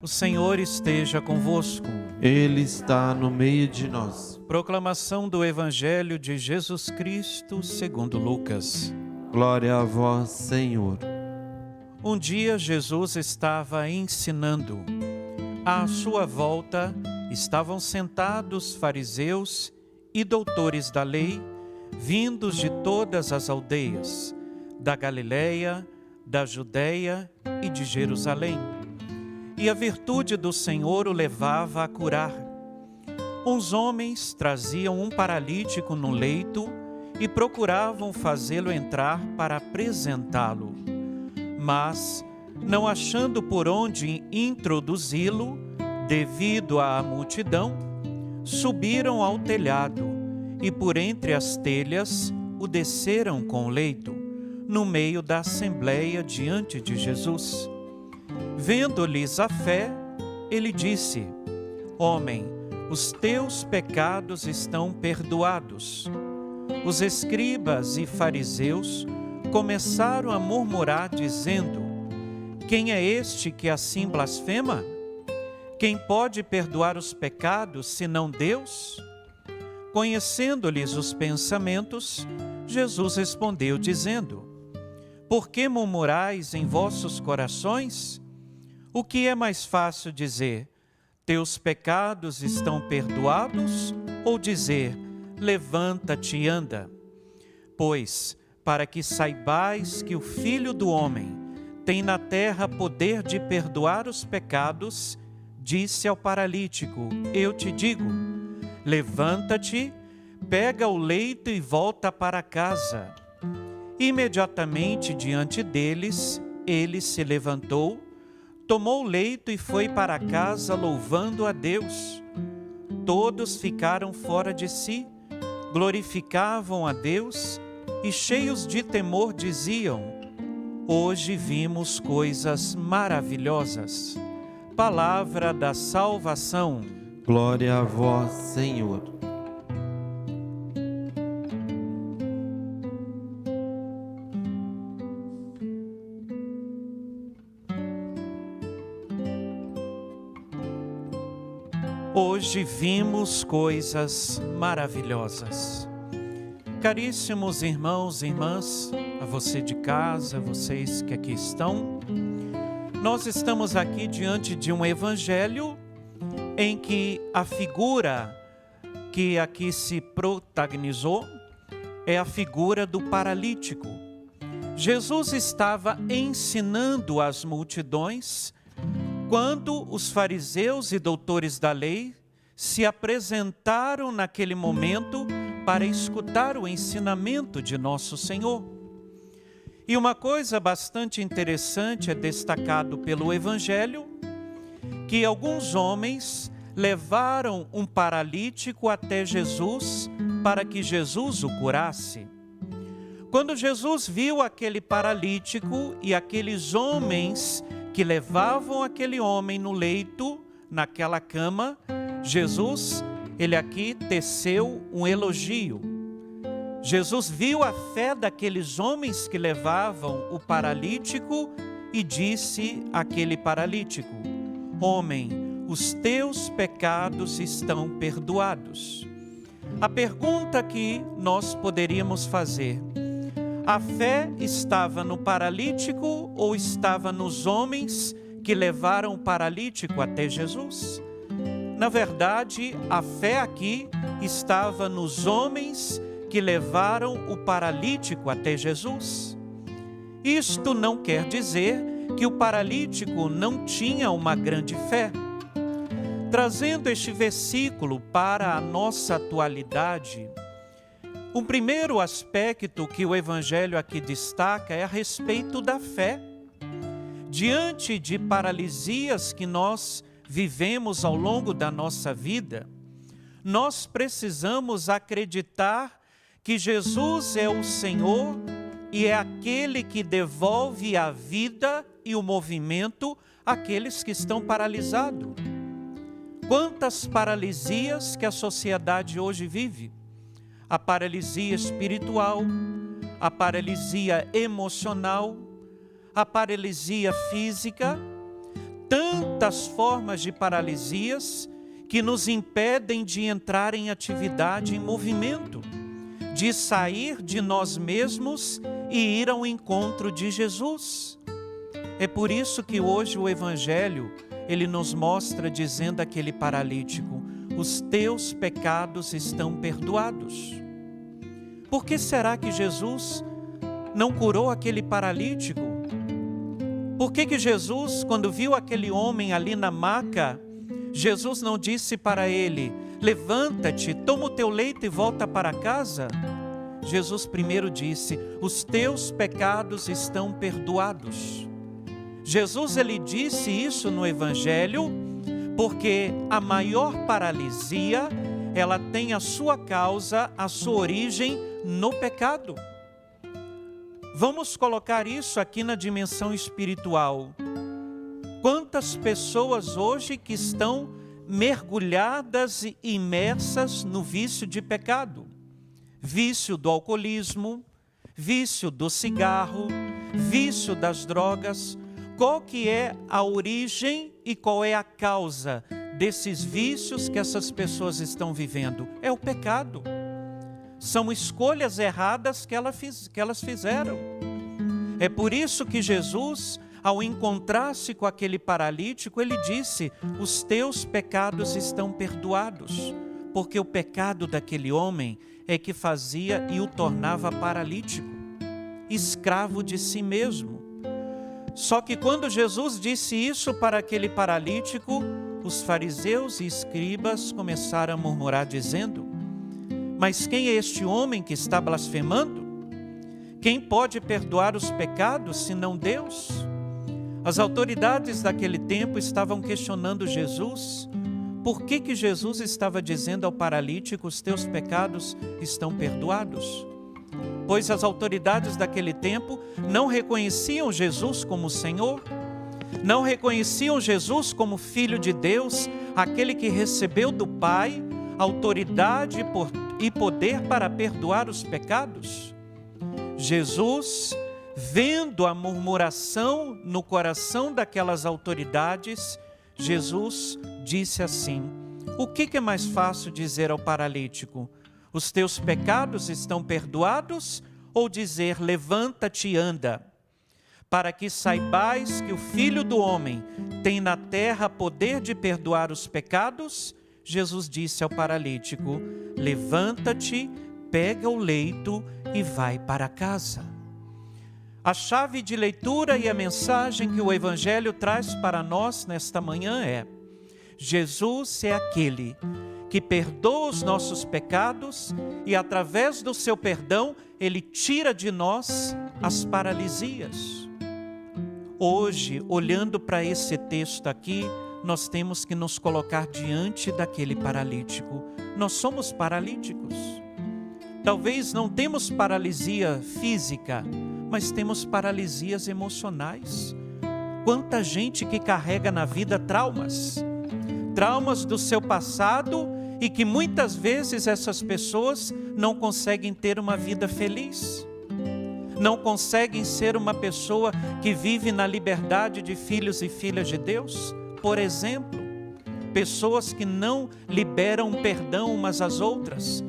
O Senhor esteja convosco. Ele está no meio de nós. Proclamação do Evangelho de Jesus Cristo segundo Lucas. Glória a vós, Senhor. Um dia Jesus estava ensinando. À sua volta estavam sentados fariseus e doutores da lei, vindos de todas as aldeias, da Galileia, da Judeia e de Jerusalém. E a virtude do Senhor o levava a curar. Uns homens traziam um paralítico no leito e procuravam fazê-lo entrar para apresentá-lo. Mas, não achando por onde introduzi-lo, devido à multidão, subiram ao telhado e por entre as telhas o desceram com o leito, no meio da assembleia diante de Jesus. Vendo-lhes a fé, ele disse: Homem, os teus pecados estão perdoados. Os escribas e fariseus começaram a murmurar, dizendo: Quem é este que assim blasfema? Quem pode perdoar os pecados, senão Deus? Conhecendo-lhes os pensamentos, Jesus respondeu, dizendo: Por que murmurais em vossos corações? O que é mais fácil dizer, teus pecados estão perdoados, ou dizer, levanta-te e anda? Pois, para que saibais que o Filho do Homem tem na terra poder de perdoar os pecados, disse ao paralítico, eu te digo, levanta-te, pega o leito e volta para casa. Imediatamente diante deles, ele se levantou, tomou o leito e foi para casa louvando a Deus. Todos ficaram fora de si, glorificavam a Deus e cheios de temor diziam: Hoje vimos coisas maravilhosas. Palavra da salvação. Glória a vós, Senhor. Hoje vimos coisas maravilhosas. Caríssimos irmãos e irmãs, a você de casa, vocês que aqui estão, nós estamos aqui diante de um evangelho em que a figura que aqui se protagonizou é a figura do paralítico. Jesus estava ensinando as multidões quando os fariseus e doutores da lei se apresentaram naquele momento para escutar o ensinamento de nosso Senhor. E uma coisa bastante interessante é destacado pelo Evangelho, que alguns homens levaram um paralítico até Jesus para que Jesus o curasse. Quando Jesus viu aquele paralítico e aqueles homens que levavam aquele homem no leito, naquela cama, Jesus, ele aqui teceu um elogio. Jesus viu a fé daqueles homens que levavam o paralítico e disse àquele paralítico: Homem, os teus pecados estão perdoados. A pergunta que nós poderíamos fazer: a fé estava no paralítico ou estava nos homens que levaram o paralítico até Jesus? Na verdade, a fé aqui estava nos homens que levaram o paralítico até Jesus. Isto não quer dizer que o paralítico não tinha uma grande fé. Trazendo este versículo para a nossa atualidade, o primeiro aspecto que o Evangelho aqui destaca é a respeito da fé. Diante de paralisias que nós vivemos ao longo da nossa vida, nós precisamos acreditar que Jesus é o Senhor e é aquele que devolve a vida e o movimento àqueles que estão paralisados. Quantas paralisias que a sociedade hoje vive? A paralisia espiritual, a paralisia emocional, a paralisia física, tantas formas de paralisias que nos impedem de entrar em atividade, em movimento, de sair de nós mesmos e ir ao encontro de Jesus. É por isso que hoje o Evangelho, ele nos mostra dizendo àquele paralítico: os teus pecados estão perdoados. Por que será que Jesus não curou aquele paralítico? Por que Jesus, quando viu aquele homem ali na maca, Jesus não disse para ele: levanta-te, toma o teu leito e volta para casa? Jesus primeiro disse: os teus pecados estão perdoados. Jesus, ele disse isso no Evangelho porque a maior paralisia, ela tem a sua causa, a sua origem no pecado. Vamos colocar isso aqui na dimensão espiritual. Quantas pessoas hoje que estão mergulhadas e imersas no vício de pecado? Vício do alcoolismo, vício do cigarro, vício das drogas. Qual que é a origem e qual é a causa desses vícios que essas pessoas estão vivendo? É o pecado. São escolhas erradas que elas fizeram. É por isso que Jesus, ao encontrar-se com aquele paralítico, ele disse: os teus pecados estão perdoados. Porque o pecado daquele homem é que fazia e o tornava paralítico, escravo de si mesmo. Só que quando Jesus disse isso para aquele paralítico, os fariseus e escribas começaram a murmurar dizendo: mas quem é este homem que está blasfemando? Quem pode perdoar os pecados senão Deus? As autoridades daquele tempo estavam questionando Jesus. Por que Jesus estava dizendo ao paralítico: os teus pecados estão perdoados? Pois as autoridades daquele tempo não reconheciam Jesus como Senhor, não reconheciam Jesus como Filho de Deus, aquele que recebeu do Pai autoridade e poder para perdoar os pecados. Jesus, vendo a murmuração no coração daquelas autoridades, Jesus disse assim: o que é mais fácil dizer ao paralítico? Os teus pecados estão perdoados? Ou dizer: levanta-te e anda? Para que saibais que o Filho do Homem tem na terra poder de perdoar os pecados, Jesus disse ao paralítico: levanta-te, pega o leito e vai para casa. A chave de leitura e a mensagem que o Evangelho traz para nós nesta manhã é: Jesus é aquele que perdoa os nossos pecados e, através do seu perdão, Ele tira de nós as paralisias. Hoje, olhando para esse texto aqui, nós temos que nos colocar diante daquele paralítico. Nós somos paralíticos. Talvez não temos paralisia física, mas temos paralisias emocionais. Quanta gente que carrega na vida traumas do seu passado, e que muitas vezes essas pessoas não conseguem ter uma vida feliz, não conseguem ser uma pessoa que vive na liberdade de filhos e filhas de Deus. Por exemplo, pessoas que não liberam perdão umas às outras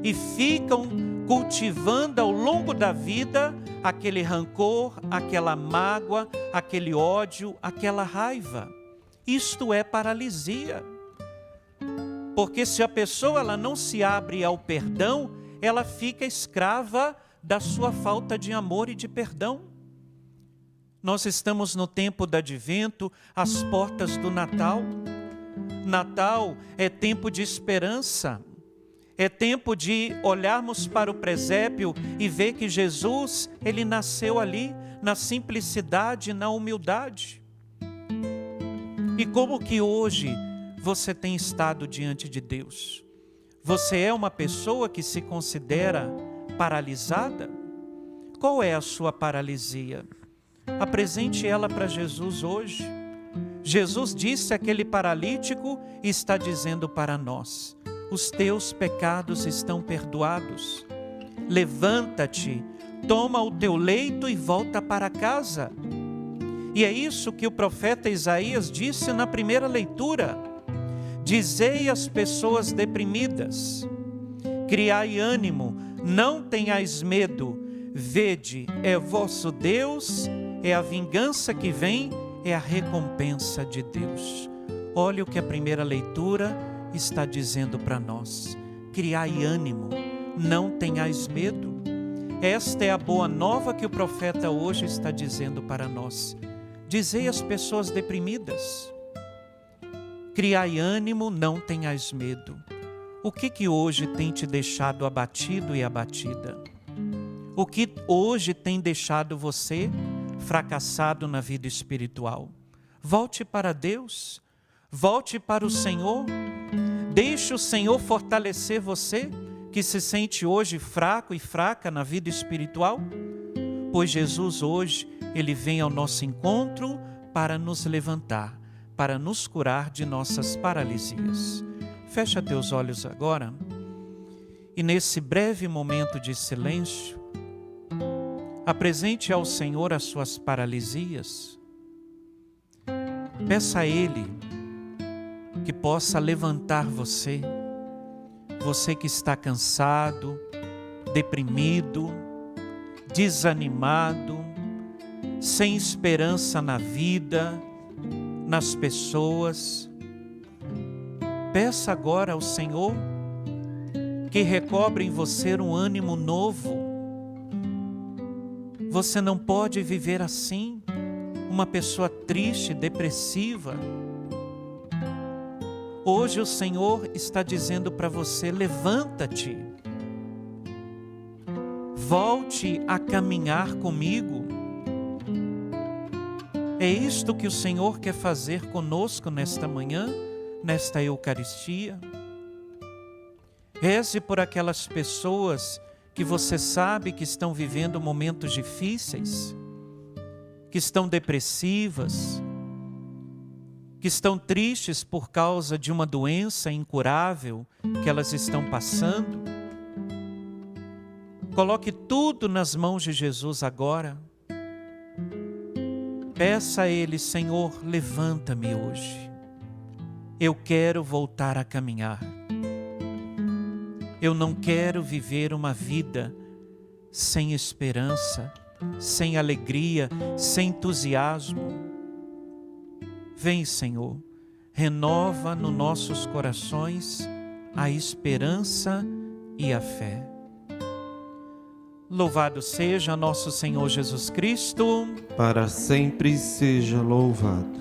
e ficam cultivando ao longo da vida aquele rancor, aquela mágoa, aquele ódio, aquela raiva. Isto é paralisia. Porque se a pessoa ela não se abre ao perdão, ela fica escrava da sua falta de amor e de perdão. Nós estamos no tempo do Advento, às portas do Natal. Natal é tempo de esperança, é tempo de olharmos para o presépio e ver que Jesus, Ele nasceu ali, na simplicidade, na humildade. E como que hoje você tem estado diante de Deus? Você é uma pessoa que se considera paralisada? Qual é a sua paralisia? Apresente ela para Jesus hoje. Jesus disse àquele paralítico e está dizendo para nós: os teus pecados estão perdoados. Levanta-te, toma o teu leito e volta para casa. E é isso que o profeta Isaías disse na primeira leitura: dizei às pessoas deprimidas, criai ânimo, não tenhais medo, vede, é vosso Deus, é a vingança que vem, é a recompensa de Deus. Olha o que a primeira leitura está dizendo para nós: criai ânimo, não tenhais medo. Esta é a boa nova que o profeta hoje está dizendo para nós. Dizei às pessoas deprimidas, criai ânimo, não tenhais medo. O que hoje tem te deixado abatido e abatida? O que hoje tem deixado você fracassado na vida espiritual? Volte para Deus, volte para o Senhor, deixe o Senhor fortalecer você, que se sente hoje fraco e fraca na vida espiritual, pois Jesus hoje, Ele vem ao nosso encontro para nos levantar, para nos curar de nossas paralisias. Fecha teus olhos agora e nesse breve momento de silêncio, apresente ao Senhor as suas paralisias. Peça a Ele que possa levantar você, você que está cansado, deprimido, desanimado, sem esperança na vida, nas pessoas. Peça agora ao Senhor que recobre em você um ânimo novo. Você não pode viver assim, uma pessoa triste, depressiva. Hoje o Senhor está dizendo para você: levanta-te, volte a caminhar comigo. É isto que o Senhor quer fazer conosco nesta manhã, nesta Eucaristia. Reze por aquelas pessoas que você sabe que estão vivendo momentos difíceis, que estão depressivas, que estão tristes por causa de uma doença incurável que elas estão passando. Coloque tudo nas mãos de Jesus agora. Peça a Ele: Senhor, levanta-me hoje. Eu quero voltar a caminhar. Eu não quero viver uma vida sem esperança, sem alegria, sem entusiasmo. Vem, Senhor, renova nos nossos corações a esperança e a fé. Louvado seja nosso Senhor Jesus Cristo. Para sempre seja louvado.